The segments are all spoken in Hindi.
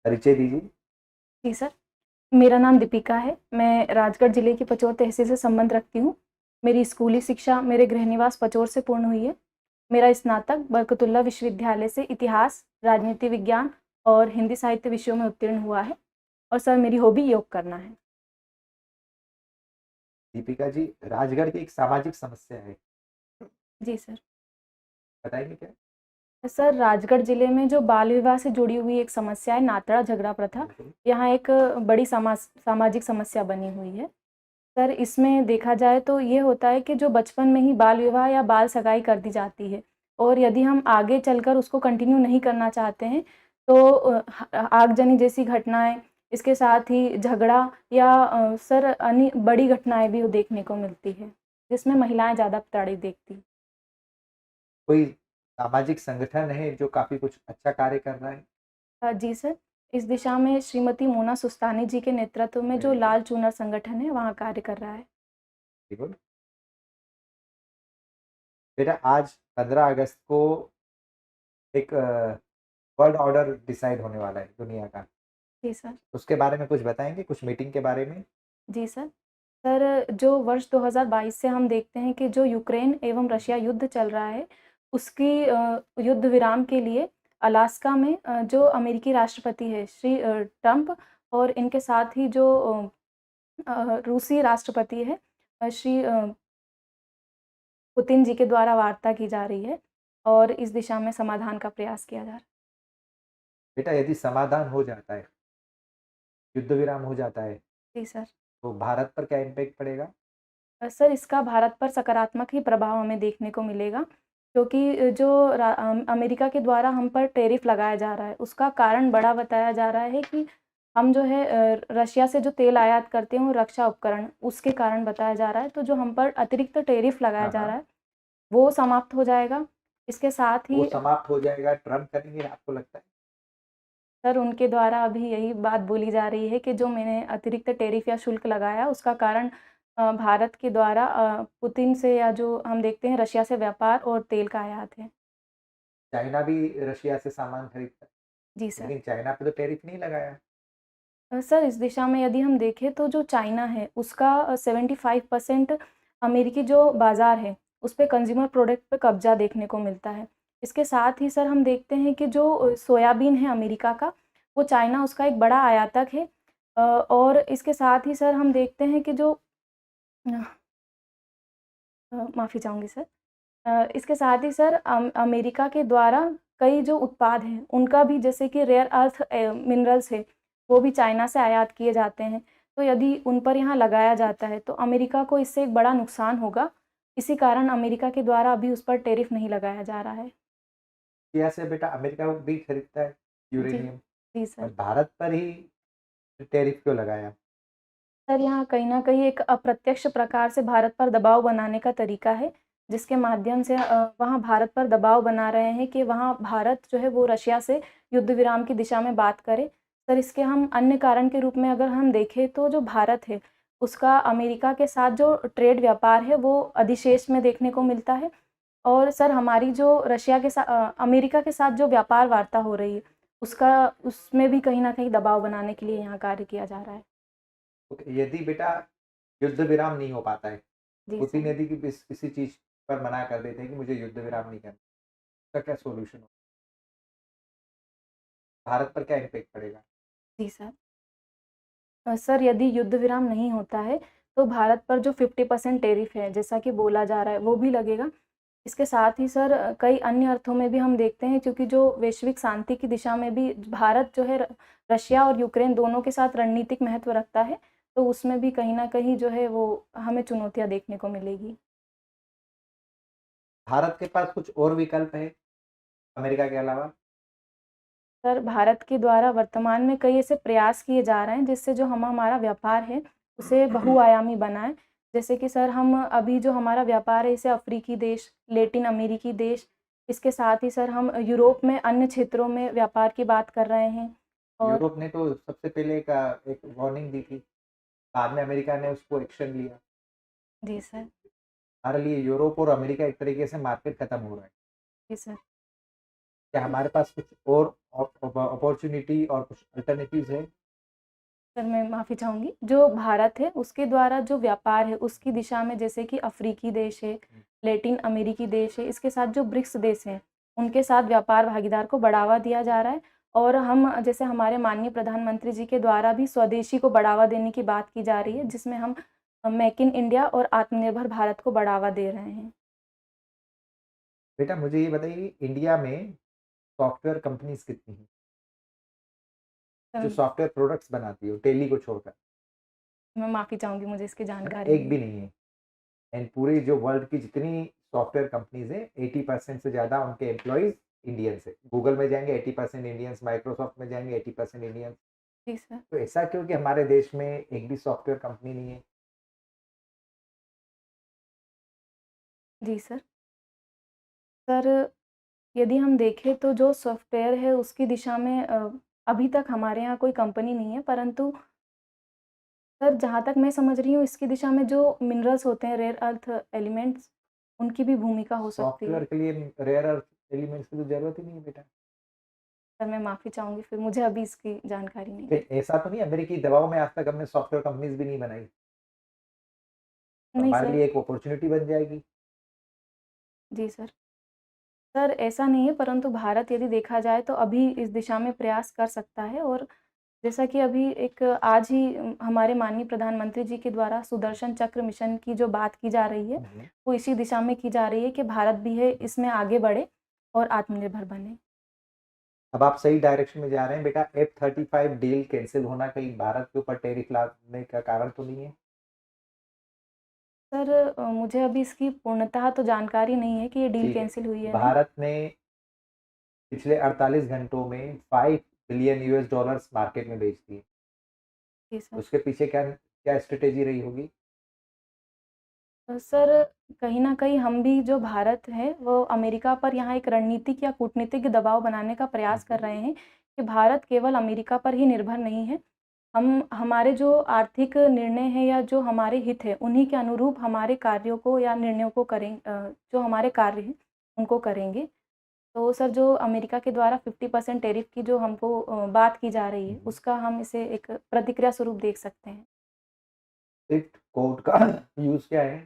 परिचय दीजिए। जी सर, मेरा नाम दीपिका है। मैं राजगढ़ जिले की पचौर तहसील से संबंध रखती हूँ। मेरी स्कूली शिक्षा मेरे गृह निवास पचौर से पूर्ण हुई है। मेरा स्नातक बरकतुल्लाह विश्वविद्यालय से इतिहास, राजनीति विज्ञान और हिंदी साहित्य विषयों में उत्तीर्ण हुआ है। और सर मेरी हॉबी योग करना है। दीपिका जी, राजगढ़ की एक सामाजिक समस्या है, जी सर। बताएंगे क्या? सर राजगढ़ जिले में जो बाल विवाह से जुड़ी हुई एक समस्या है, नातड़ा झगड़ा प्रथा, बिल्कुल। यहाँ एक बड़ी सामाजिक समस्या बनी हुई है। सर इसमें देखा जाए तो ये होता है कि जो बचपन में ही बाल विवाह या बाल सगाई कर दी जाती है और यदि हम आगे चलकर उसको कंटिन्यू नहीं करना चाहते हैं तो आगजनी जैसी घटनाएं, इसके साथ ही झगड़ा या सर अन्य बड़ी घटनाएं भी देखने को मिलती है जिसमें महिलाएं ज़्यादा प्रताड़ित देखती हैं। कोई सामाजिक संगठन है जो काफी कुछ अच्छा कार्य कर रहा है? जी सर, इस दिशा में श्रीमती मोना सुस्तानी जी के नेतृत्व में जो वेरी गुड। लाल चूनर संगठन है वहाँ कार्य कर रहा है। Very good. बेटा, आज 15 अगस्त को एक वर्ल्ड ऑर्डर डिसाइड होने वाला है दुनिया का। जी सर। उसके बारे में कुछ बताएंगे, कुछ मीटिंग के बारे में? जी सर। सर जो वर्ष 2022 से हम देखते हैं कि जो यूक्रेन एवं रशिया युद्ध चल रहा है, उसकी युद्ध विराम के लिए अलास्का में जो अमेरिकी राष्ट्रपति है श्री ट्रम्प और इनके साथ ही जो रूसी राष्ट्रपति है श्री पुतिन जी के द्वारा वार्ता की जा रही है और इस दिशा में समाधान का प्रयास किया जा रहा है। बेटा, यदि समाधान हो जाता है, युद्ध विराम हो जाता है, जी सर। तो भारत पर क्या इम्पैक्ट पड़ेगा? सर इसका भारत पर सकारात्मक ही प्रभाव हमें देखने को मिलेगा क्योंकि जो अमेरिका के द्वारा हम पर टैरिफ लगाया जा रहा है उसका कारण बड़ा बताया जा रहा है कि हम जो है रशिया से जो तेल आयात करते हैं वो रक्षा उपकरण उसके कारण बताया जा रहा है। तो जो हम पर अतिरिक्त टैरिफ लगाया हाँ जा हाँ। रहा है वो समाप्त हो जाएगा। इसके साथ वो ही समाप्त हो जाएगा, ट्रम्प करेंगे आपको लगता है? सर उनके द्वारा अभी यही बात बोली जा रही है कि जो मैंने अतिरिक्त टैरिफ या शुल्क लगाया उसका कारण भारत के द्वारा पुतिन से या जो हम देखते हैं रशिया से व्यापार और तेल का आयात है। चाइना भी रशिया से सामान खरीदता जी है, सर। लेकिन चाइना पे तो टैरिफ नहीं लगाया। सर इस दिशा में यदि हम देखें तो जो चाइना है उसका 75% अमेरिकी जो बाज़ार है उस पे कंज्यूमर प्रोडक्ट पे कब्ज़ा देखने को मिलता है। इसके साथ ही सर हम देखते हैं कि जो सोयाबीन है अमेरिका का, वो चाइना उसका एक बड़ा आयातक है। और इसके साथ ही सर हम देखते हैं कि जो माफ़ी चाहूँगी सर। इसके साथ ही सर अमेरिका के द्वारा कई जो उत्पाद हैं, उनका भी जैसे कि रेयर अर्थ मिनरल्स है, वो भी चाइना से आयात किए जाते हैं। तो यदि उन पर यहाँ लगाया जाता है, तो अमेरिका को इससे एक बड़ा नुकसान होगा। इसी कारण अमेरिका के द्वारा अभी उस पर टैरिफ नहीं लगाया जा रहा है। रशिया से बेटा अमेरिका भी खरीदता है जी, यूरेनियम, जी और सर। भारत पर ही टैरिफ क्यों लगाया? सर यहाँ कहीं न कहीं एक अप्रत्यक्ष प्रकार से भारत पर दबाव बनाने का तरीका है, जिसके माध्यम से वहाँ भारत पर दबाव बना रहे हैं कि वहाँ भारत जो है वो रशिया से युद्ध विराम की दिशा में बात करे। सर इसके हम अन्य कारण के रूप में अगर हम देखें तो जो भारत है, उसका अमेरिका के साथ जो ट्रेड व्यापार है वो अधिशेष में देखने को मिलता है। और सर हमारी जो अमेरिका के साथ जो व्यापार वार्ता हो रही है, उसमें भी कहीं न कहीं दबाव बनाने के लिए यहाँ कार्य किया जा रहा है। यदि बेटा युद्ध विराम नहीं हो पाता है, जी पुतिन सर। यदि किसी चीज पर मना कर देते हैं कि मुझे युद्ध विराम नहीं करना, उसका क्या सोल्यूशन हो? भारत पर क्या इम्पैक्ट पड़ेगा? जी सर। सर यदि युद्ध विराम नहीं होता है, तो भारत पर जो 50% टैरिफ है, जैसा कि बोला जा रहा है, वो भी लगेगा। इसके साथ ही सर कई अन्य अर्थों में भी हम देखते हैं क्योंकि जो वैश्विक शांति की दिशा में भी भारत जो है रशिया और यूक्रेन दोनों के साथ रणनीतिक महत्व रखता है, तो उसमें भी कहीं न कहीं जो है वो हमें चुनौतियाँ देखने को मिलेगी। भारत के पास कुछ और विकल्प है अमेरिका के अलावा? सर भारत के द्वारा वर्तमान में कई ऐसे प्रयास किए जा रहे हैं जिससे जो हम हमारा व्यापार है उसे बहुआयामी बनाएं। जैसे कि सर हम अभी जो हमारा व्यापार है इसे अफ्रीकी देश, लैटिन अमेरिकी देश, इसके साथ ही सर हम यूरोप में अन्य क्षेत्रों में व्यापार की बात कर रहे हैं। और यूरोप ने तो सबसे पहले एक वार्निंग दी थी, बाद में अमेरिका ने उसको एक्शन लिया। जी सर। हमारे लिए यूरोप और अमेरिका एक तरीके से मार्केट खत्म हो रहा है। जी सर। क्या हमारे पास कुछ और अपॉर्चुनिटी और कुछ अल्टरनेटिव्स है? सर, मैं माफ़ी चाहूँगी। जो भारत है, उसके द्वारा जो व्यापार है, उसकी दिशा में जैसे कि अफ़्रीकी देश है, लैटिन अमेरिकी देश है, इसके साथ जो ब्रिक्स देश हैं, उनके साथ व्यापार भागीदार को बढ़ावा दिया जा रहा है और हम जैसे हमारे माननीय प्रधानमंत्री जी के द्वारा भी स्वदेशी को बढ़ावा देने की बात की जा रही है, जिसमें हम मेक इन इंडिया और आत्मनिर्भर भारत को बढ़ावा दे रहे हैं। बेटा मुझे ये बताइए इंडिया में सॉफ्टवेयर कंपनीज़ कितनी हैं? जो सर, सॉफ्टवेयर प्रोडक्ट्स बनाती हो, टेली को छोड़कर। मैं माफ़ी चाहूँगी, मुझे इसकी है ना? जानकारी एक नहीं भी है। नहीं है। एंड पूरे जो वर्ल्ड की जितनी सॉफ्टवेयर कंपनीज़ हैं, 80% से ज़्यादा उनके एम्प्लॉइज़ इंडियंस हैं। गूगल में जाएँगे 80% इंडियंस, माइक्रोसॉफ्ट में जाएँगे 80% इंडियंस। जी सर। तो ऐसा क्यों कि हमारे देश में एक भी सॉफ्टवेयर कंपनी नहीं है? जी सर। सर, यदि हम देखें तो जो सॉफ्टवेयर है उसकी दिशा में अभी तक हमारे यहाँ कोई कंपनी नहीं है, परंतु सर जहाँ तक मैं समझ रही हूँ इसकी दिशा में जो मिनरल्स होते हैं, रेयर अर्थ एलिमेंट्स, उनकी भी भूमिका हो सकती सॉफ्टवेयर है। के लिए रेयर अर्थ एलिमेंट्स की तो ज़रूरत ही नहीं है बेटा। सर, मैं माफ़ी चाहूँगी, फिर मुझे अभी इसकी जानकारी नहीं है। फिर ऐसा तो नहीं अमेरिकी दबाव में आज तक हमने सॉफ्टवेयर कंपनीज़ भी नहीं बनाई। तो नहीं हमारे सर। लिए एक अपॉर्च्युनिटी बन जाएगी। जी सर। सर, ऐसा नहीं है, परंतु भारत यदि देखा जाए तो अभी इस दिशा में प्रयास कर सकता है और जैसा कि अभी एक आज ही हमारे माननीय प्रधानमंत्री जी के द्वारा सुदर्शन चक्र मिशन की जो बात की जा रही है, हुँ, हुँ। वो इसी दिशा में की जा रही है कि भारत भी है इसमें आगे बढ़े और आत्मनिर्भर बने। अब आप सही डायरेक्शन में जा रहे हैं बेटा। F-35 डील कैंसल होना कहीं भारत के ऊपर टैरिफ लादने का कारण तो नहीं है? सर, मुझे अभी इसकी पूर्णतः तो जानकारी नहीं है कि ये डील ठीक है। कैंसल हुई है या नहीं। भारत ने पिछले 48 घंटों में 5 बिलियन यूएस डॉलर्स मार्केट में बेच दिए। जी सर। उसके पीछे क्या क्या स्ट्रैटेजी रही होगी? सर, कहीं न कहीं हम भी जो भारत है, वो अमेरिका पर यहाँ एक रणनीतिक या कूटनीतिक दबाव बनाने का हुँ, प्रयास कर हुँ। रहे हैं कि भारत केवल अमेरिका पर ही निर्भर नहीं है। हम हमारे जो आर्थिक निर्णय हैं या जो हमारे हित हैं, उन्हीं के अनुरूप हमारे कार्यों को या निर्णयों को जो हमारे कार्य हैं, उनको करेंगे। तो सर, जो अमेरिका के द्वारा 50% टैरिफ की जो हमको बात की जा रही हुँ, है, हुँ। उसका हम इसे एक प्रतिक्रिया स्वरूप देख सकते हैं। स्विफ्ट कोड का यूज़ क्या है?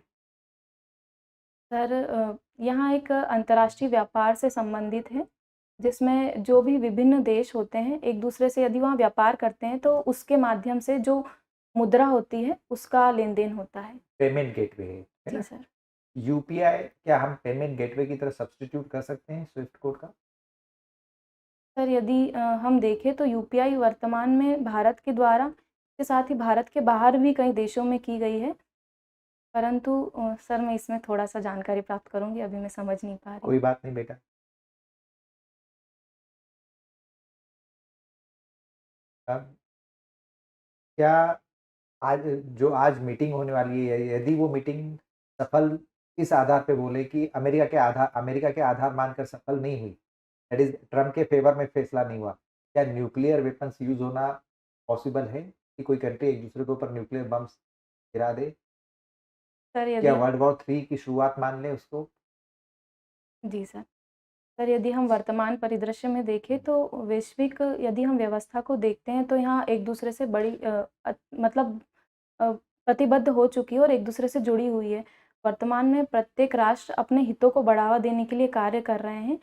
सर, यहाँ एक अंतर्राष्ट्रीय व्यापार से संबंधित है, जिसमें जो भी विभिन्न देश होते हैं, एक-दूसरे से यदि वहाँ व्यापार करते हैं, तो उसके माध्यम से जो मुद्रा होती है, उसका लेन-देन होता है। पेमेंट गेटवे है जी ना? सर। यूपीआई क्या हम पेमेंट गेटवे की तरह सब्स्टिट्यूट कर सकते हैं स्विफ्ट कोड का? सर, यदि हम देखें तो यूपीआई वर्तमान में भारत के द्वारा, इसके साथ ही भारत के बाहर भी कई देशों में की गई है, परंतु सर मैं इसमें थोड़ा-सा जानकारी प्राप्त करूँगी, अभी मैं समझ नहीं पा रही। कोई बात नहीं बेटा। अब क्या आज जो आज मीटिंग होने वाली है, यदि वो मीटिंग सफल इस आधार पे बोले कि अमेरिका के आधार मानकर सफल नहीं हुई, दैट इज़ ट्रम्प के फेवर में फैसला नहीं हुआ, क्या न्यूक्लियर वेपन्स यूज़ होना पॉसिबल है कि कोई कंट्री एक-दूसरे के ऊपर न्यूक्लियर बम्स गिरा दे? सर, क्या यदि वर्ल्ड वॉर 3 की शुरुआत मान लें उसको? जी सर। सर, यदि हम वर्तमान परिदृश्य में देखें तो वैश्विक यदि हम व्यवस्था को देखते हैं तो यहाँ एक-दूसरे से मतलब प्रतिबद्ध हो चुकी है और एक-दूसरे से जुड़ी हुई है। वर्तमान में प्रत्येक राष्ट्र अपने हितों को बढ़ावा देने के लिए कार्य कर रहे हैं।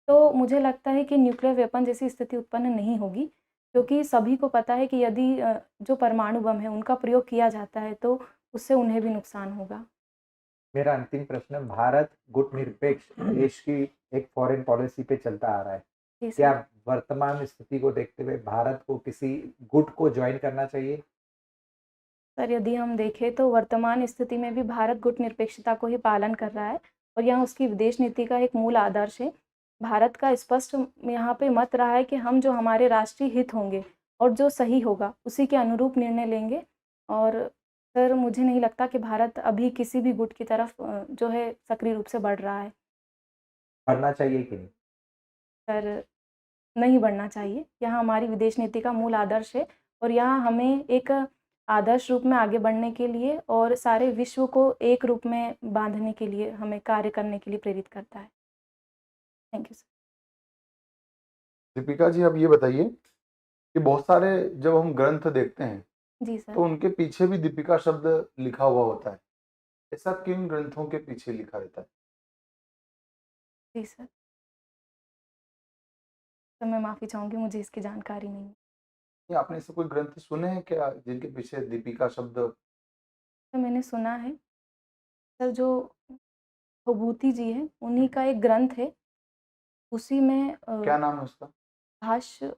तो मुझे लगता है कि न्यूक्लियर वेपन जैसी स्थिति उत्पन्न नहीं होगी, क्योंकि सभी को पता है कि यदि जो परमाणु बम है उनका प्रयोग किया जाता है तो उससे उन्हें भी नुकसान होगा। मेरा अंतिम प्रश्न, भारत गुटनिरपेक्ष देश की एक फॉरेन पॉलिसी पे चलता आ रहा है। जी क्या सर। वर्तमान स्थिति को देखते हुए भारत को किसी गुट को जॉइन करना चाहिए? सर, यदि हम देखें तो वर्तमान स्थिति में भी भारत गुटनिरपेक्षता को ही पालन कर रहा है और यह उसकी विदेश नीति का एक मूल आदर्श है। भारत का स्पष्ट यहाँ पे मत रहा है कि हम जो हमारे राष्ट्रीय हित होंगे और जो सही होगा, उसी के अनुरूप निर्णय लेंगे और सर मुझे नहीं लगता कि भारत अभी किसी भी गुट की तरफ जो है सक्रिय रूप से बढ़ रहा है। पढ़ना चाहिए कि नहीं? सर, नहीं बढ़ना चाहिए। यहाँ हमारी विदेश नीति का मूल आदर्श है और यहाँ हमें एक आदर्श रूप में आगे बढ़ने के लिए और सारे विश्व को एक रूप में बाँधने के लिए हमें कार्य करने के लिए प्रेरित करता है। Thank you sir. Deepika ji, अब ये बताइए कि बहुत सारे जब हम ग्रंथ देखते हैं जी सर। तो उनके पीछे भी दीपिका शब्द लिखा हुआ होता है। ऐसा किन ग्रंथों के पीछे लिखा रहता है? जी सर। तो मैं माफ़ी चाहूँगी, मुझे इसकी जानकारी नहीं है। या आपने ऐसे कोई ग्रंथ सुने हैं क्या जिनके पीछे दीपिका शब्द? तो मैंने सुना है, सर जो विभूति जी हैं, उन्हीं का एक ग्रंथ है, उसी में क्या नाम है उसका? भाष्य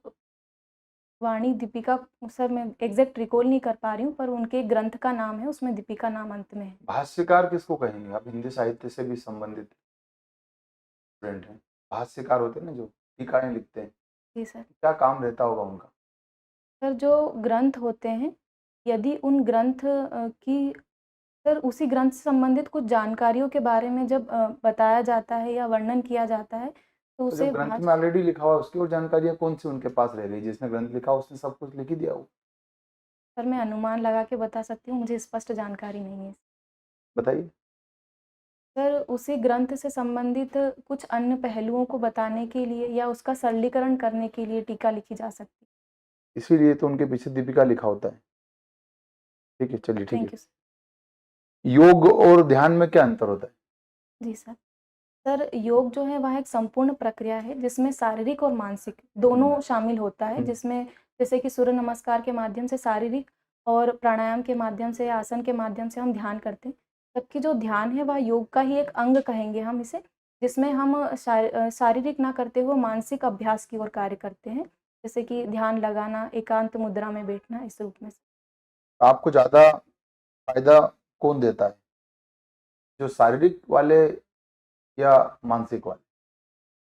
वाणी दीपिका, सर मैं एग्ज़ैक्ट रिकॉल नहीं कर पा रही हूँ, पर उनके एक ग्रंथ का नाम है, उसमें दीपिका नाम अंत में है। भाष्यकार किसको कहेंगे? आप हिंदी साहित्य से भी संबंधित स्टूडेंट हैं। भाष्यकार होते हैं ना जो टीकाएँ लिखते हैं, जी सर। क्या काम रहता होगा उनका? सर जो ग्रंथ होते हैं, यदि उन ग्रंथ की सर उसी ग्रंथ से संबंधित कुछ जानकारियों के बारे में जब बताया जाता है या वर्णन किया जाता है, तो तो जब उसे ग्रंथ में भाष्य। ऑलरेडी लिखा हुआ है उसकी और जानकारियाँ कौन-सी उनके पास रह गई? जिसने ग्रंथ लिखा उसने सब कुछ लिख ही दिया हो। सर मैं अनुमान लगा के बता सकती हूँ, मुझे स्पष्ट जानकारी नहीं है। बताइए? सर उसी ग्रंथ से संबंधित कुछ अन्य पहलुओं को बताने के लिए या उसका सरलीकरण करने के लिए टीका लिखी जा सकती है। इसीलिए तो उनके पीछे दीपिका लिखा होता है। ठीक है, चलिए ठीक है। Thank you sir. योग और ध्यान में क्या अंतर होता है? जी सर। सर योग जो है वह एक संपूर्ण प्रक्रिया है जिसमें शारीरिक और मानसिक दोनों शामिल होता है, जिसमें जैसे कि सूर्य नमस्कार के माध्यम से शारीरिक और प्राणायाम के माध्यम से, आसन के माध्यम से हम ध्यान करते हैं। जबकि जो ध्यान है वह योग का ही एक अंग कहेंगे हम इसे, जिसमें हम शारीरिक ना करते हुए मानसिक अभ्यास की ओर कार्य करते हैं। जैसे कि ध्यान लगाना, एकांत मुद्रा में बैठना, इस रूप में। आपको ज़्यादा फ़ायदा कौन देता है? जो शारीरिक वाले या मानसिक वाले?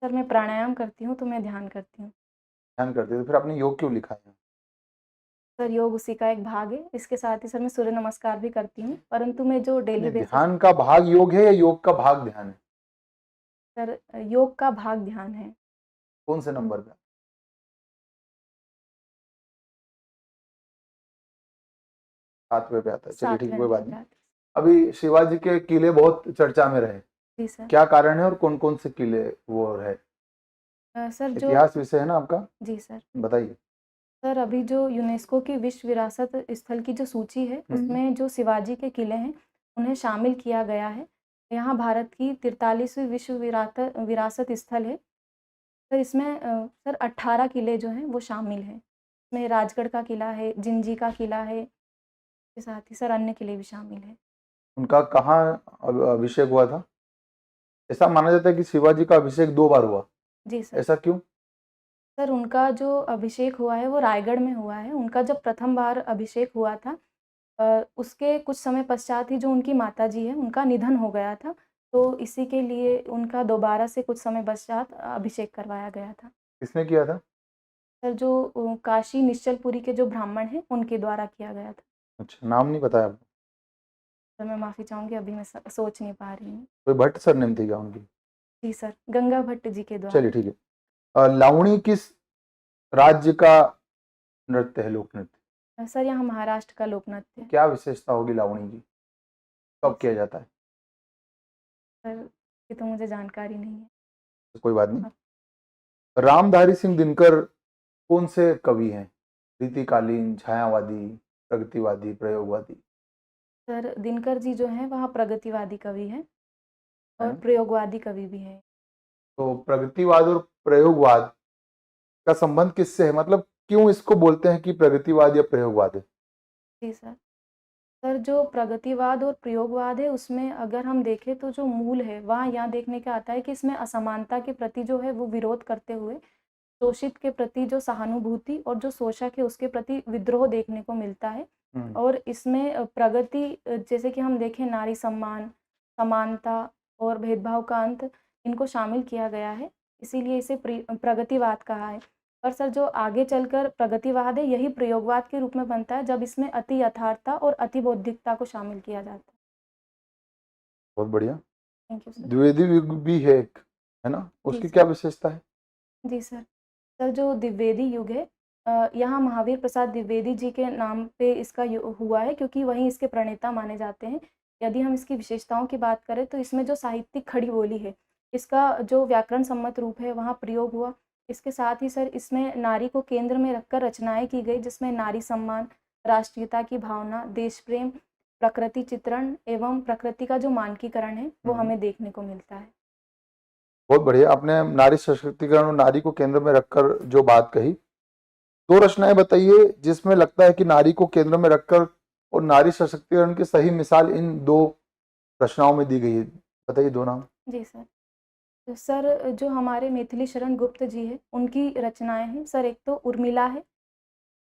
सर मैं प्राणायाम करती हूँ तो मैं ध्यान करती हूँ। ध्यान करते हैं तो फिर आपने योग क्यों लिखा है? सर योग उसी का एक भाग है। इसके साथ ही सर मैं सूर्य नमस्कार भी करती हूँ, परंतु मैं जो डेली नहीं, बेसिस। ध्यान का भाग योग है या योग का भाग ध्यान है? सर योग का भाग ध्यान है। कौन से नंबर पे? 7वें पे आता है। चलिए ठीक है, 7वें कोई बात नंबर पे नहीं। आती अभी शिवाजी के किले बहुत चर्चा में रहे। है। जी सर। क्या कारण है और कौन-कौन से किले वो है? सर जो इतिहास विषय है ना आपका? जी सर। बताइए। सर अभी जो यूनेस्को की विश्व विरासत स्थल की जो सूची है, उसमें जो शिवाजी के किले हैं, उन्हें शामिल किया गया है। यहाँ भारत की 43वीं विश्व विरासत स्थल है। सर इसमें सर 18 किले जो हैं वो शामिल हैं। इसमें राजगढ़ का किला है, जिंजी का किला है, इसके साथ ही सर अन्य किले भी शामिल हैं। उनका कहाँ अभिषेक हुआ था? ऐसा माना जाता है कि शिवाजी का अभिषेक 2 बार हुआ। जी सर। ऐसा क्यों? सर उनका जो अभिषेक हुआ है वो रायगढ़ में हुआ है। उनका जब प्रथम बार अभिषेक हुआ था, उसके कुछ समय पश्चात ही जो उनकी माताजी है उनका निधन हो गया था। तो इसी के लिए उनका दोबारा से कुछ समय पश्चात अभिषेक करवाया गया था। किसने किया था? सर जो काशी निश्चलपुरी के जो ब्राह्मण हैं उनके द्वारा किया गया था। अच्छा, नाम नहीं बताया आपको? सर मैं माफ़ी चाहूँगी, अभी मैं सोच नहीं पा रही हूँ। कोई भट्ट सरनेम थी क्या उनकी? जी सर, गंगा भट्ट जी के द्वारा। चलिए ठीक है। लावणी किस राज्य का नृत्य है, लोक नृत्य? सर यहाँ महाराष्ट्र का लोक नृत्य है। क्या विशेषता होगी लावणी की? कब किया जाता है? सर ये तो मुझे जानकारी नहीं है। तो कोई बात नहीं। रामधारी सिंह दिनकर कौन से कवि हैं? रीतिकालीन, छायावादी, प्रगतिवादी, प्रयोगवादी? सर दिनकर जी जो हैं वह प्रगतिवादी कवि हैं है और ना? प्रयोगवादी कवि भी हैं। तो प्रगतिवाद और प्रयोगवाद का संबंध किससे है? मतलब क्यों इसको बोलते हैं कि प्रगतिवाद या प्रयोगवाद है? जी सर। सर जो प्रगतिवाद और प्रयोगवाद है उसमें अगर हम देखें तो जो मूल है वहाँ यहाँ देखने का आता है कि इसमें असमानता के प्रति जो है वो विरोध करते हुए शोषित के प्रति जो सहानुभूति और जो शोषक है उसके प्रति विद्रोह देखने को मिलता है। और इसमें प्रगति जैसे कि हम देखें नारी सम्मान, समानता और भेदभाव का अंत, इनको शामिल किया गया है। इसीलिए इसे प्रगतिवाद कहा है। पर सर जो आगे चलकर प्रगतिवाद है यही प्रयोगवाद के रूप में बनता है जब इसमें अति यथार्थता और अति बौद्धिकता को शामिल किया जाता है। बहुत बढ़िया। Thank you sir. द्विवेदी युग भी है एक, है ना? जी उसकी सर। क्या विशेषता है? जी सर। सर जो द्विवेदी युग है, यहाँ महावीर प्रसाद द्विवेदी जी के नाम पे इसका हुआ है क्योंकि वही इसके प्रणेता माने जाते हैं। यदि हम इसकी विशेषताओं की बात करें तो इसमें जो साहित्यिक खड़ी बोली है, इसका जो व्याकरण सम्मत रूप है वहाँ प्रयोग हुआ। इसके साथ ही सर इसमें नारी को केंद्र में रखकर रचनाएँ की गई, जिसमें नारी सम्मान, राष्ट्रीयता की भावना, देश प्रेम, प्रकृति चित्रण एवं प्रकृति का जो मानकीकरण है, वो हमें देखने को मिलता है। बहुत बढ़िया। आपने नारी सशक्तिकरण और नारी को केंद्र में रखकर जो बात कही, 2 रचनाएँ बताइए जिसमें लगता है कि नारी को केंद्र में रखकर और नारी सशक्तिकरण की सही मिसाल इन 2 रचनाओं में दी गई है। बताइए 2 नाम। जी सर। तो सर जो हमारे मिथिली शरण गुप्त जी हैं, उनकी रचनाएँ हैं। सर एक तो उर्मिला है,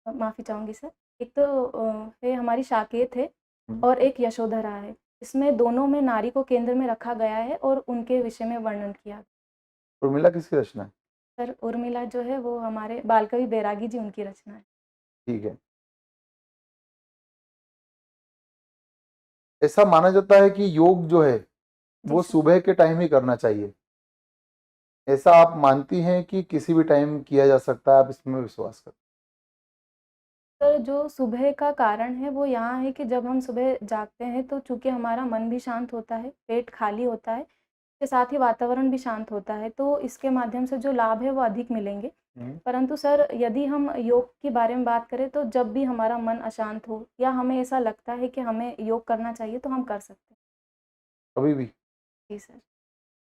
माफ़ी चाहूँगी सर। एक तो है हमारी साकेत है और एक यशोधरा है। इसमें दोनों में नारी को केंद्र में रखा गया है और उनके विषय में वर्णन किया गया। उर्मिला किसकी रचना है? सर उर्मिला जो है वो हमारे बालकवि बैरागी जी उनकी रचना है। ठीक है। ऐसा माना जाता है कि योग जो है जी वो सर। सुबह के टाइम ही करना चाहिए। ऐसा आप मानती हैं कि किसी भी टाइम किया जा सकता है? आप इसमें विश्वास करते सर जो सुबह का कारण है वो यहाँ है कि जब हम सुबह जागते हैं तो चूँकि हमारा मन भी शांत होता है, पेट खाली होता है, इसके साथ ही वातावरण भी शांत होता है, तो इसके माध्यम से जो लाभ है वो अधिक मिलेंगे। हैं? परंतु सर यदि हम योग के बारे में बात करें तो जब भी हमारा मन अशांत हो या हमें ऐसा लगता है कि हमें योग करना चाहिए तो हम कर सकते हैं। कभी भी? जी सर।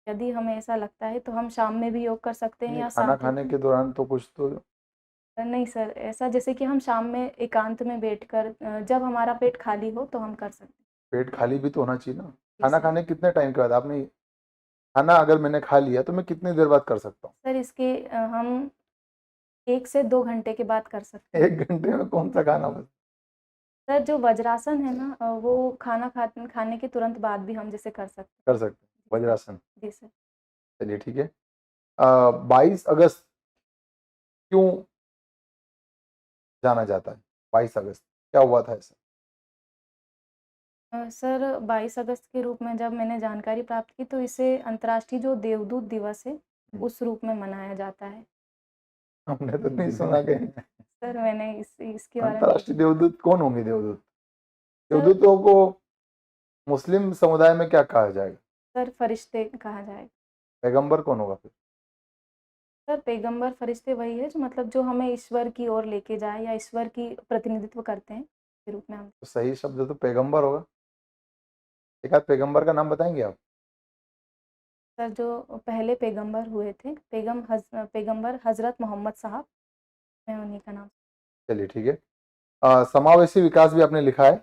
यदि हमें ऐसा लगता है तो हम शाम में भी योग कर सकते हैं नहीं, या खाना साथ खाने के दौरान तो कुछ तो नहीं सर, ऐसा जैसे कि हम शाम में एकांत में बैठकर जब हमारा पेट खाली हो तो हम कर सकते हैं। पेट खाली भी तो होना चाहिए ना। जी खाना सर। खाने कितने टाइम के बाद? आपने खाना अगर मैंने खा लिया तो मैं कितनी देर बाद कर सकता हूँ? सर इसके हम 1 से 2 घंटे के बाद कर सकते हैं। 1 घंटे में कौन सा खाना बस? सर जो वज्रासन है ना वो खाने के तुरंत बाद भी हम जैसे कर सकते कर सकते हैं वज्रासन। हैं। जी सर। चलिए ठीक है। 22 अगस्त क्यों जाना जाता है? 22 अगस्त क्या हुआ था ऐसा? सर 22 अगस्त के रूप में जब मैंने जानकारी प्राप्त की तो इसे अंतर्राष्ट्रीय जो देवदूत दिवस है, उस रूप में मनाया जाता है। हमने तो नहीं सुना कि सर मैंने इसके बारे में अंतर्राष्ट्रीय देवदूत कौन होंगे देवदूत? सर देवदूतों को मुस्लिम समुदाय में क्या कहा जाएगा? सर फरिश्ते कहा जाएगा। पैगंबर कौन होगा फिर? सर पैगंबर फरिश्ते वही है जो मतलब जो हमें ईश्वर की ओर लेके जाए या ईश्वर की प्रतिनिधित्व करते हैं, के रूप में हम तो सही शब्द तो पैगंबर होगा। एक आध पैगंबर का नाम बताएंगे आप? सर जो पहले पैगंबर हुए थे, पैगंबर हज़रत मोहम्मद साहब, मैं उन्हीं का नाम। चलिए ठीक है। समावेशी विकास भी आपने लिखा है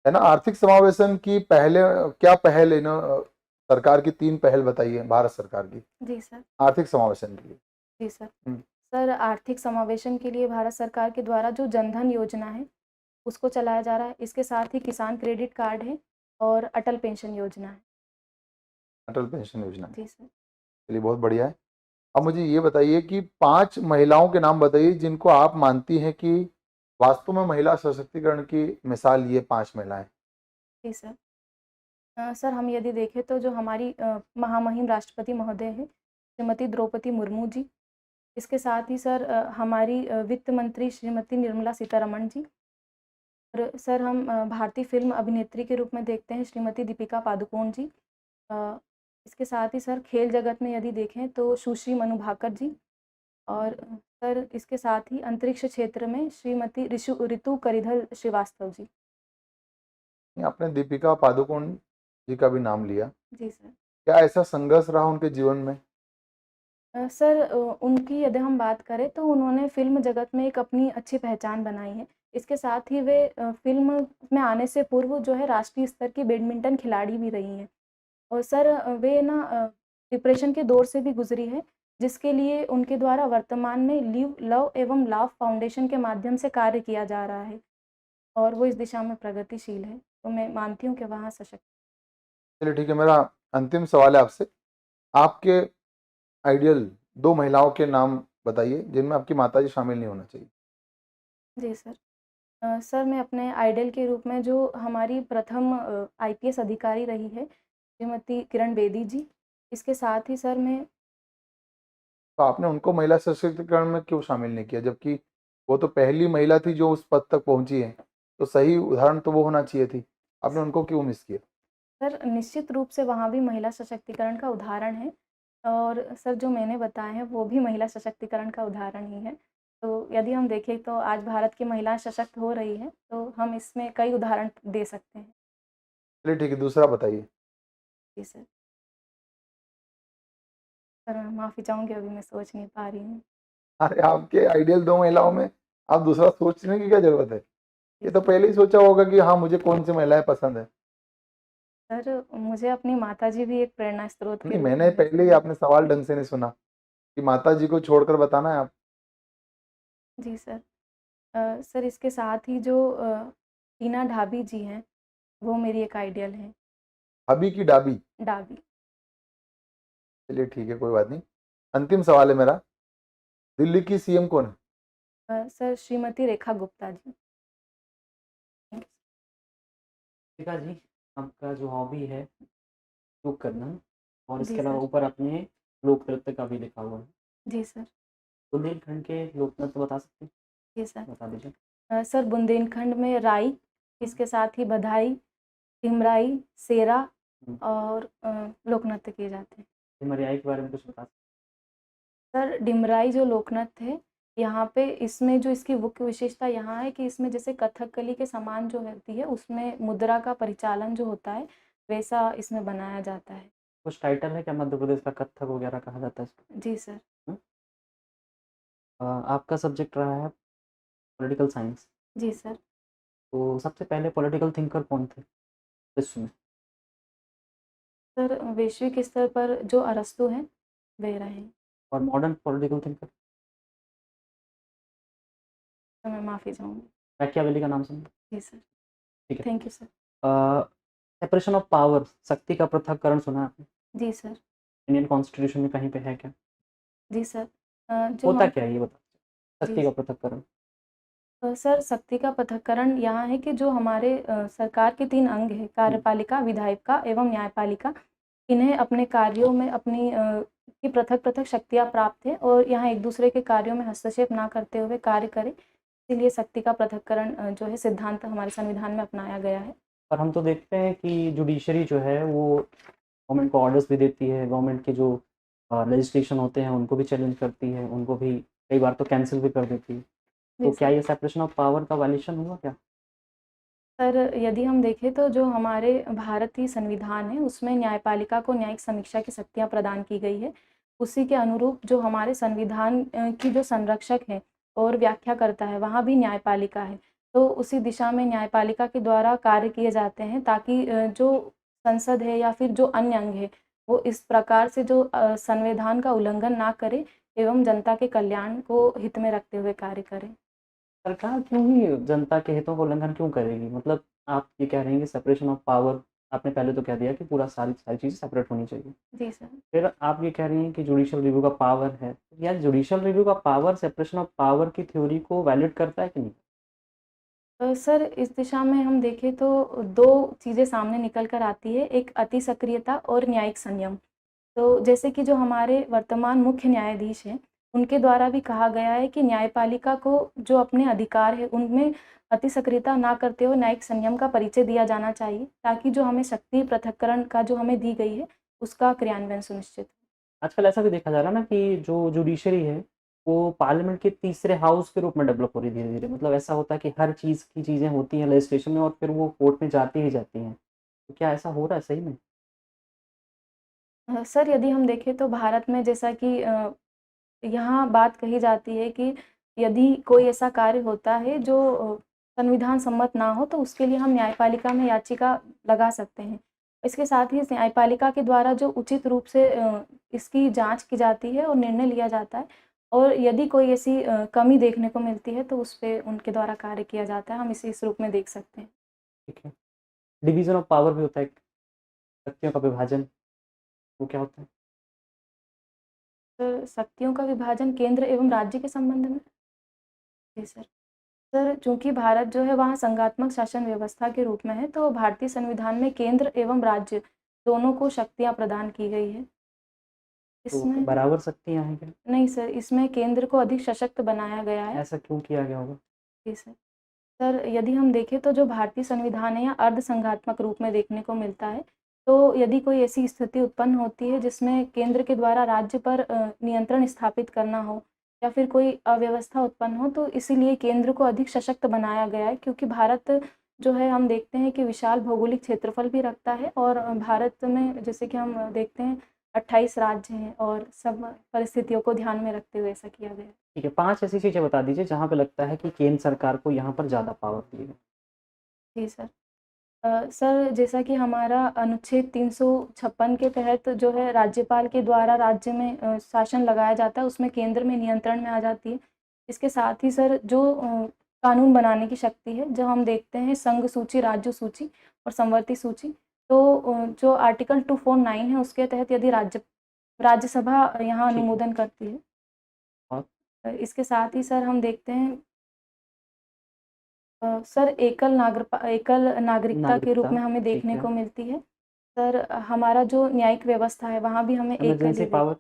ना? आर्थिक समावेशन की पहले क्या पहल इन सरकार की 3 पहल बताइए भारत सरकार की जी सर। आर्थिक समावेशन के लिए। जी सर। हम्म, सर आर्थिक समावेशन के लिए भारत सरकार के द्वारा जो जनधन योजना है, उसको चलाया जा रहा है। इसके साथ ही किसान क्रेडिट कार्ड है और अटल पेंशन योजना है। अटल पेंशन योजना है। जी सर। चलिए बहुत बढ़िया है। अब मुझे ये बताइए कि 5 महिलाओं के नाम बताइए जिनको आप मानती हैं कि वास्तव में महिला सशक्तिकरण की मिसाल ये 5 महिलाएं। जी सर। सर हम यदि देखें तो जो हमारी महामहिम राष्ट्रपति महोदय हैं, श्रीमती द्रौपदी मुर्मू जी। इसके साथ ही सर हमारी वित्त मंत्री श्रीमती निर्मला सीतारमण जी और सर हम भारतीय फ़िल्म अभिनेत्री के रूप में देखते हैं श्रीमती दीपिका पादुकोण जी। अ, इसके साथ ही सर खेल जगत में यदि देखें तो सुश्री मनु भाकर जी और सर इसके साथ ही अंतरिक्ष क्षेत्र में श्रीमती ऋतु करिधल श्रीवास्तव जी। आपने दीपिका पादुकोण जी का भी नाम लिया। जी सर। क्या ऐसा संघर्ष रहा उनके जीवन में? सर उनकी यदि हम बात करें तो उन्होंने फ़िल्म जगत में एक अपनी अच्छी पहचान बनाई है। इसके साथ ही वे फ़िल्म में आने से पूर्व जो है राष्ट्रीय स्तर की बैडमिंटन खिलाड़ी भी रही हैं। और सर वे ना डिप्रेशन के दौर से भी गुज़री हैं, जिसके लिए उनके द्वारा वर्तमान में लिव लव एवं लाव फाउंडेशन के माध्यम से कार्य किया जा रहा है और वो इस दिशा में प्रगतिशील है। तो मैं मानती हूँ कि वहाँ सशक्त। चलिए ठीक है। मेरा अंतिम सवाल है आपसे। आपके आइडियल 2 महिलाओं के नाम बताइए जिनमें आपकी माताजी शामिल नहीं होना चाहिए। जी सर। सर मैं अपने आइडल के रूप में जो हमारी प्रथम आईपीएस अधिकारी रही है, श्रीमती किरण बेदी जी। इसके साथ ही सर मैं तो आपने उनको महिला सशक्तिकरण में क्यों शामिल नहीं किया? जबकि वो तो पहली महिला थी जो उस पद तक पहुंची है। तो सही उदाहरण तो वो होना चाहिए थी। आपने उनको क्यों मिस किया? सर निश्चित रूप से वहाँ भी महिला सशक्तिकरण का उदाहरण है। और सर जो मैंने बताए हैं वो भी महिला सशक्तिकरण का उदाहरण ही है। तो यदि हम देखें तो आज भारत की महिलाएँ सशक्त हो रही हैं, तो हम इसमें कई उदाहरण दे सकते हैं। चलिए ठीक है, दूसरा बताइए। जी सर। सर मैं माफ़ी चाहूँगी अभी मैं सोच नहीं पा रही हूँ। अरे आपके आइडियल 2 महिलाओं में आप दूसरा सोचने की क्या ज़रूरत है? जी ये तो सर। पहले ही सोचा होगा कि हाँ, मुझे कौन-सी महिलाएँ पसंद है। सर मुझे अपनी माताजी भी एक प्रेरणा स्रोत के नहीं, रूप मैंने में पहले ही देखती हूँ। आपने सवाल ढंग से नहीं सुना कि माताजी को छोड़कर बताना है आप। जी सर। सर इसके साथ ही जो टीना ढाबी जी हैं, वो मेरी एक आइडियल हैं। हबी की डाबी? डाबी। चलिए ठीक है, कोई बात नहीं। अंतिम सवाल है मेरा, दिल्ली की सीएम कौन है? सर श्रीमती रेखा गुप्ता जी। शिखा जी, आपका जो हॉबी है योग करना और जी इसके अलावा सर। ऊपर आपने लोक नृत्य का भी लिखा हुआ है। जी सर। बुंदेलखंड के लोक नृत्य बता सकते हैं? जी सर। बता दीजिए। सर बुंदेलखंड में राई, इसके साथ ही बधाई, टिमराई, सेरा हुँ, और लोक नृत्य किए जाते हैं। सिमरियाई के बारे में कुछ बता सकते सर डिमराई जो लोक नृत्य है, यहाँ पे इसमें जो इसकी मुख्य विशेषता यहाँ है कि इसमें जैसे कथकली के समान जो होती है, उसमें मुद्रा का परिचालन जो होता है, वैसा इसमें बनाया जाता है। कुछ टाइटल है क्या मध्य प्रदेश का कथक वगैरह कहा जाता है इसको? जी सर। हुँ? आपका सब्जेक्ट रहा है पॉलिटिकल साइंस, जी सर। तो सबसे पहले पॉलिटिकल थिंकर कौन थे विश्व में? सर वैश्विक स्तर पर जो अरस्तू हैं, वे रहे हैं। और मॉडर्न पॉलिटिकल थिंकर? तो मैं माफ़ी चाहूँगी। मैकियावेली का नाम सुना? जी सर। ठीक है। Thank you sir. Separation of power, शक्ति का पृथक्करण सुना है आपने? जी सर। इंडियन कॉन्स्टिट्यूशन में कहीं पे है क्या? जी सर। जो होता हम क्या है ये बता जी शक्ति का पृथक्करण? सर शक्ति का पृथक्करण यहाँ है कि जो हमारे सरकार के 3 अंग हैं, कार्यपालिका, विधायिका एवं न्यायपालिका, इन्हें अपने कार्यों में अपनी की पृथक-पृथक शक्तियाँ प्राप्त हैं और यहाँ एक-दूसरे के कार्यों में हस्तक्षेप ना करते हुए कार्य करें। इसीलिए शक्ति का पृथक्करण जो है सिद्धांत हमारे संविधान में अपनाया गया है। और हम तो देखते हैं कि जुडिशरी जो है वो गवर्नमेंट को ऑर्डर्स भी देती है, गवर्नमेंट के जो लेजिस्लेशन होते हैं उनको भी चैलेंज करती है, उनको भी कई बार तो कैंसल भी कर देती है। जी तो क्या सर। ये सेपरेशन ऑफ पावर का वायलेशन हुआ क्या? सर यदि हम देखें तो जो हमारे भारतीय संविधान है उसमें न्यायपालिका को न्यायिक समीक्षा की शक्तियाँ प्रदान की गई है। उसी के अनुरूप जो हमारे संविधान की जो संरक्षक है और व्याख्या करता है वहाँ भी न्यायपालिका है। तो उसी दिशा में न्यायपालिका के द्वारा कार्य किए जाते हैं ताकि जो संसद है या फिर जो अन्य अंग है वो इस प्रकार से जो संविधान का उल्लंघन ना करे एवं जनता के कल्याण को हित में रखते हुए कार्य करें। सरकार क्यों ही जनता के हितों का उल्लंघन क्यों करेगी? मतलब आप ये कह रहे हैं कि सेपरेशन ऑफ पावर आपने पहले तो कह दिया कि पूरा सारी सारी चीज़ें सेपरेट होनी चाहिए। जी सर। फिर आप ये कह रही हैं कि जुडिशियल रिव्यू का पावर है। यार जुडिशियल रिव्यू का पावर सेपरेशन ऑफ पावर की थ्योरी को वैलिड करता है कि नहीं? सर इस दिशा में हम देखें तो 2 चीज़ें सामने निकल कर आती है, एक अति सक्रियता और न्यायिक संयम। तो जैसे कि जो हमारे वर्तमान मुख्य न्यायाधीश हैं, उनके द्वारा भी कहा गया है कि न्यायपालिका को जो अपने अधिकार है, उनमें अति सक्रियता ना करते हुए न्यायिक संयम का परिचय दिया जाना चाहिए, ताकि जो हमें शक्ति पृथक्करण का जो हमें दी गई है, उसका क्रियान्वयन सुनिश्चित हो। आजकल ऐसा भी देखा जा रहा है ना कि जो जुडिशरी है, वो पार्लियामेंट के तीसरे हाउस के रूप में डेवलप हो रही है धीरे-धीरे। मतलब ऐसा होता है कि हर चीज़ की चीज़ें होती हैं लेजिस्लेशन में और फिर वो कोर्ट में जाती ही जाती हैं। तो क्या ऐसा हो रहा है सही में? सर यदि हम देखें तो भारत में जैसा कि यहाँ बात कही जाती है कि यदि कोई ऐसा कार्य होता है जो संविधान सम्मत ना हो तो उसके लिए हम न्यायपालिका में याचिका लगा सकते हैं। इसके साथ ही इस न्यायपालिका के द्वारा जो उचित रूप से इसकी जाँच की जाती है और निर्णय लिया जाता है और यदि कोई ऐसी कमी देखने को मिलती है तो उस पे उनके द्वारा कार्य किया जाता है। हम इसे इस रूप में देख सकते हैं। ठीक है। डिवीज़न ऑफ पावर भी होता है एक, शक्तियों का विभाजन, वो क्या होता है? शक्तियों का विभाजन केंद्र एवं राज्य के संबंध में? जी सर। सर, चूँकि भारत जो है वहाँ संघात्मक शासन व्यवस्था के रूप में है, तो भारतीय संविधान में केंद्र एवं राज्य दोनों को शक्तियाँ प्रदान की गई है। तो इसमें बराबर शक्तियाँ हैं क्या? नहीं सर, इसमें केंद्र को अधिक सशक्त बनाया गया है। ऐसा क्यों किया गया होगा? जी सर। सर, यदि हम देखें तो जो भारतीय संविधान है, यहाँ अर्धसंघात्मक रूप में देखने को मिलता है। तो यदि कोई ऐसी स्थिति उत्पन्न होती है जिसमें केंद्र के द्वारा राज्य पर नियंत्रण स्थापित करना हो या फिर कोई अव्यवस्था उत्पन्न हो, तो इसीलिए केंद्र को अधिक सशक्त बनाया गया है, क्योंकि भारत जो है हम देखते हैं कि विशाल भौगोलिक क्षेत्रफल भी रखता है और भारत में जैसे कि हम देखते हैं 28 राज्य हैं और सब परिस्थितियों को ध्यान में रखते हुए ऐसा किया गया है। ठीक है, 5 ऐसी चीज़ें बता दीजिए जहाँ पे लगता है कि केंद्र सरकार को यहाँ पर ज़्यादा पावर दी है। जी सर। सर जैसा कि हमारा अनुच्छेद 356 के तहत जो है राज्यपाल के द्वारा राज्य में शासन लगाया जाता है, उसमें केंद्र में नियंत्रण में आ जाती है। इसके साथ ही सर जो कानून बनाने की शक्ति है, जब हम देखते हैं संघ सूची, राज्य सूची और समवर्ती सूची, तो जो आर्टिकल 249 है उसके तहत यदि राज्यसभा यहाँ ठीक है। अनुमोदन करती है। और? इसके साथ ही सर हम देखते हैं सर एकल नागरिकता के रूप नागरिकता, में हमें ठीक देखने है। को मिलती है। सर हमारा जो न्यायिक व्यवस्था है वहाँ भी हमें एकल इमरजेंसी ही पावर।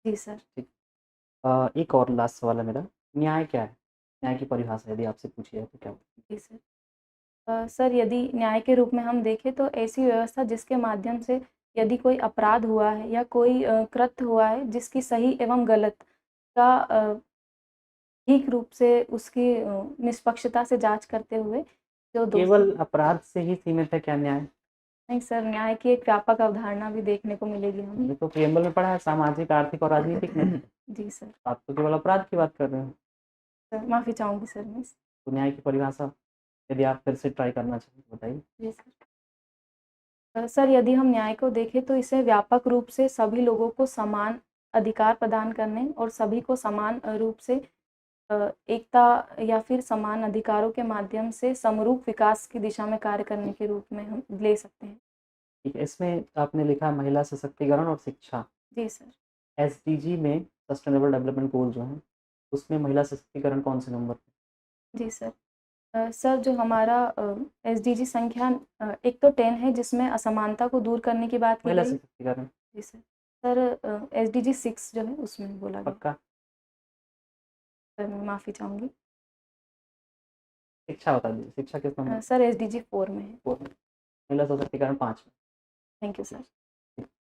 जी सर। एक और लास्ट सवाल है मेरा, न्याय क्या है? न्याय की परिभाषा यदि आपसे पूछी जाए तो क्या होगी? जी सर। सर यदि न्याय के रूप में हम देखें तो ऐसी व्यवस्था जिसके माध्यम से यदि कोई अपराध हुआ है या कोई कृत्य हुआ है जिसकी सही एवं गलत का ठीक रूप से उसकी निष्पक्षता से जाँच करते हुए जो दोषी केवल अपराध से ही सीमित है क्या न्याय? नहीं सर, न्याय की एक व्यापक अवधारणा भी देखने को मिलेगी हमें। ये तो प्रियम्बल में पढ़ा है, सामाजिक, आर्थिक और राजनीतिक में। जी सर। आप तो केवल अपराध की बात कर रहे हो। सर माफ़ी चाहूँगी सर मैं। तो न्याय की परिभाषा यदि आप फिर से ट्राई करना चाहें तो बताइए? जी सर। सर यदि हम न्याय को देखें तो इसे व्यापक रूप से सभी लोगों को समान अधिकार प्रदान करने और सभी को समान रूप से एकता या फिर समान अधिकारों के माध्यम से समरूप विकास की दिशा में कार्य करने के रूप में हम ले सकते हैं। ठीक है, इसमें आपने लिखा महिला सशक्तिकरण और शिक्षा। जी सर। एसडीजी में सस्टेनेबल डेवलपमेंट गोल जो हैं, उसमें महिला सशक्तिकरण कौन से नंबर पे? जी सर। सर जो हमारा एसडीजी संख्या एक तो 10 है जिसमें असमानता को दूर करने की बात की महिला गई। सशक्तिकरण। जी सर। सर एसडीजी 6 जो है उसमें बोला गया। पक्का? सर मैं माफ़ी चाहूँगी। शिक्षा बता दीजिए, शिक्षा किस नंबर सर एसडीजी 4 में है। पे? महिला सशक्तिकरण 5 में। Thank you sir.